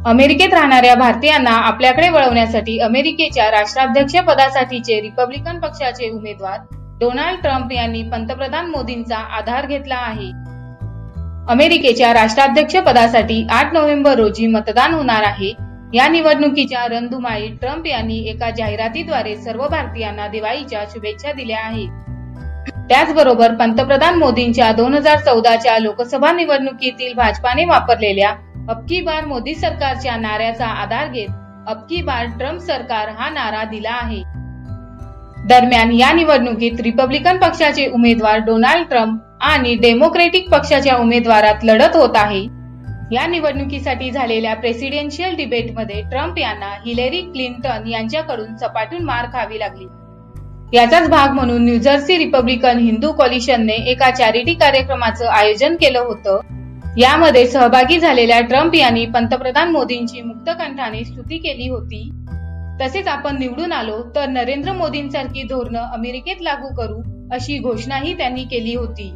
अमेरिकेत राहणाऱ्या भारतीयांना आपल्याकडे वळवण्यासाठी अमेरिकेच्या राष्ट्राध्यक्ष पदासाठीचे रिपब्लिकन पक्षाचे उमेदवार डोनाल्ड ट्रम्प यांनी पंतप्रधान मोदींचा आधार घेतला आहे। अमेरिकेच्या राष्ट्राध्यक्ष पदासाठी 8 नोव्हेंबर रोजी मतदान होणार आहे। या निवडणुकीच्या रणधुमाळीत ट्रम्प यांनी एका जाहिरातीद्वारे सर्व भारतीयांना दिवाळीच्या शुभेच्छा दिल्या आहेत। त्याचबरोबर पंतप्रधान मोदींच्या 2014च्या लोकसभा निवडणुकीतील भाजपाने वापरलेल्या अब की बार मोदी सरकारच्या नाऱ्याचा आधार घेत अब की बार ट्रम्प सरकार हा नारा दिला आहे। दरम्यान या निवडणुकीत रिपब्लिकन पक्षाचे उमेदवार डोनाल्ड ट्रम्प आणि डेमोक्रेटिक पक्षाच्या उमेदवारात लढत होत आहे। या निवडणुकीसाठी झालेल्या प्रेसिडेन्शियल डिबेटमध्ये ट्रम्प यांना हिलेरी क्लिंटन यांच्याकडून सपाटून मार खावी लागली। याचाच भाग म्हणून न्यूजर्सी रिपब्लिकन हिंदू कॉलिशनने एका चॅरिटी कार्यक्रमाचं आयोजन केलं होतं। यामध्ये सहभागी झालेल्या ट्रम्प यांनी पंतप्रधान मोदींची मुक्तकंठाने स्तुती केली होती। तसेच आपण निवडून आलो तर नरेंद्र मोदींसारखी धोरणं अमेरिकेत लागू करू अशी घोषणाही त्यांनी केली होती।